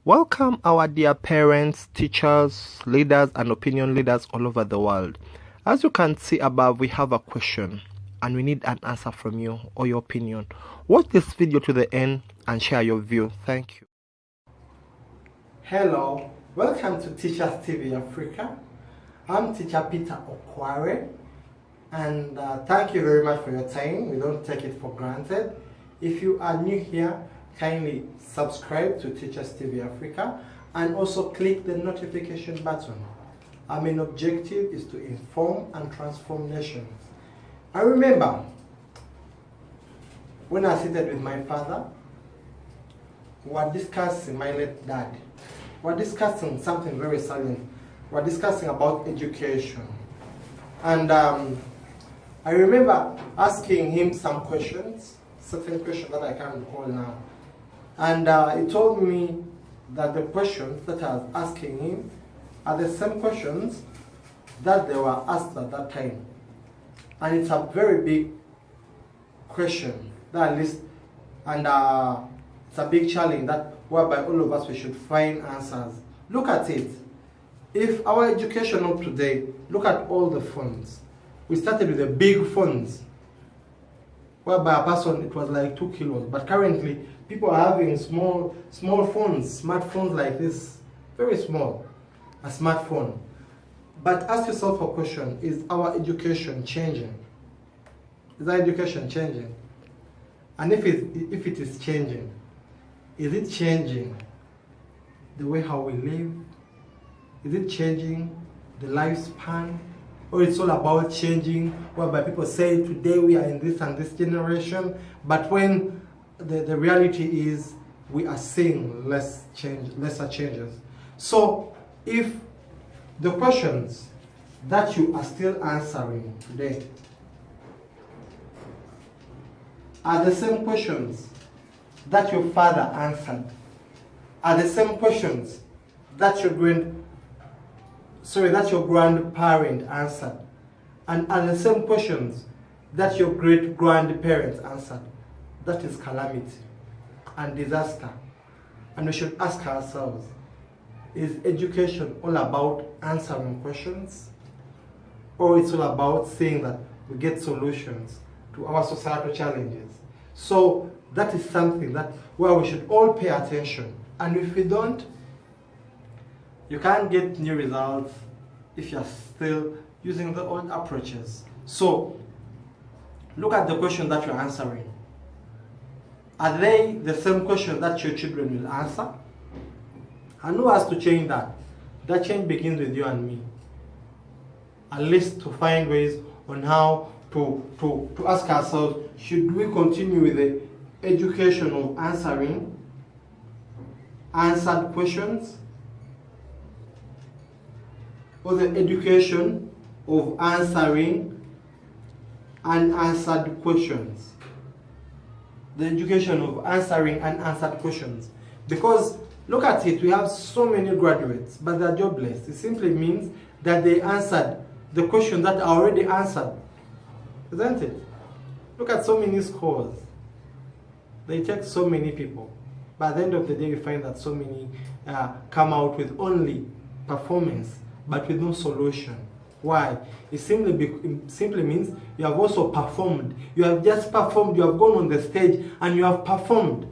Welcome our dear parents, teachers, leaders and opinion leaders all over the world. As you can see above, we have a question and we need an answer from you or your opinion. Watch this video to the end and share your view. Thank you. Hello, welcome to Teachers TV Africa. I'm Teacher Peter Okware and thank you very much for your time. We don't take it for granted. If you are new here, kindly subscribe to Teachers TV Africa and also click the notification button. Our main objective is to inform and transform nations. I remember when I seated with my father, we were discussing, my late dad, we were discussing something very salient. We were discussing about education. And I remember asking him some questions, certain questions that I can't recall now. And he told me that the questions that I was asking him are the same questions that they were asked at that time. And it's a very big question, that list, and it's a big challenge that whereby all of us we should find answers. Look at it. If our education of today, look at all the phones. We started with the big phones, whereby a person it was like 2 kilos, but currently people are having small phones, smartphones like this, very small, a smartphone. But ask yourself a question: is our education changing? Is our education changing? And if it is changing, is it changing the way how we live? Is it changing the lifespan? Or it's all about changing, whereby people say today we are in this and this generation, but when the reality is we are seeing lesser changes. So if the questions that you are still answering today are the same questions that your father answered, are the same questions that your grandparent answered, and are the same questions that your great-grandparents answered, that is calamity and disaster. And we should ask ourselves, is education all about answering questions, or it's all about saying that we get solutions to our societal challenges? So that is something that where we should all pay attention. And if we don't, you can't get new results if you're still using the old approaches. So look at the question that you're answering. Are they the same question that your children will answer? And who has to change that? That change begins with you and me. At least to find ways on how to ask ourselves, should we continue with the education of answering answered questions, or the education of answering unanswered questions? The education of answering unanswered questions. Because look at it, we have so many graduates, but they're jobless. It simply means that they answered the question that are already answered, isn't it? Look at so many scores. They take so many people. By the end of the day, we find that so many come out with only performance, but with no solution. Why? It simply means you have also performed. You have just performed, you have gone on the stage and you have performed,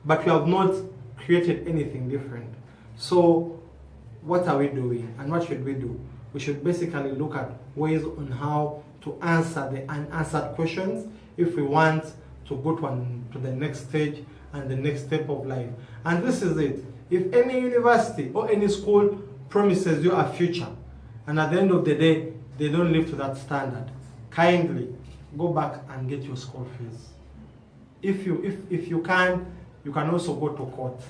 but you have not created anything different. So what are we doing and what should we do? We should basically look at ways on how to answer the unanswered questions if we want to go to the next stage and the next step of life. And this is it. If any university or any school promises you a future, and at the end of the day, they don't live to that standard, kindly go back and get your school fees. If you can, you can also go to court.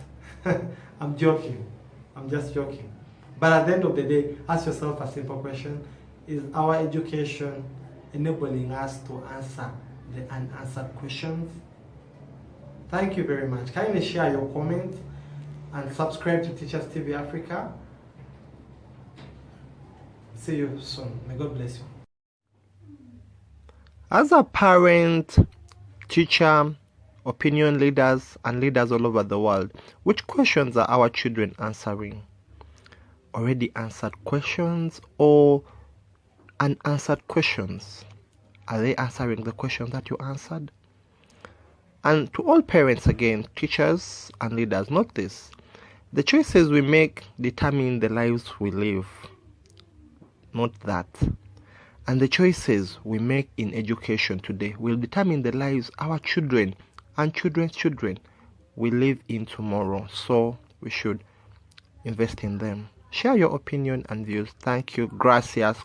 I'm joking. I'm just joking. But at the end of the day, ask yourself a simple question: is our education enabling us to answer the unanswered questions? Thank you very much. Kindly share your comment and subscribe to Teachers TV Africa. See you soon. May God bless you. As a parent, teacher, opinion leaders, and leaders all over the world. Which questions are our children answering? Already answered questions or unanswered questions? Are they answering the questions that you answered? And to all parents again, teachers and leaders, note this. The choices we make determine the lives we live. Note that. And the choices we make in education today will determine the lives our children and children's children will live in tomorrow. So we should invest in them. Share your opinion and views. Thank you. Gracias.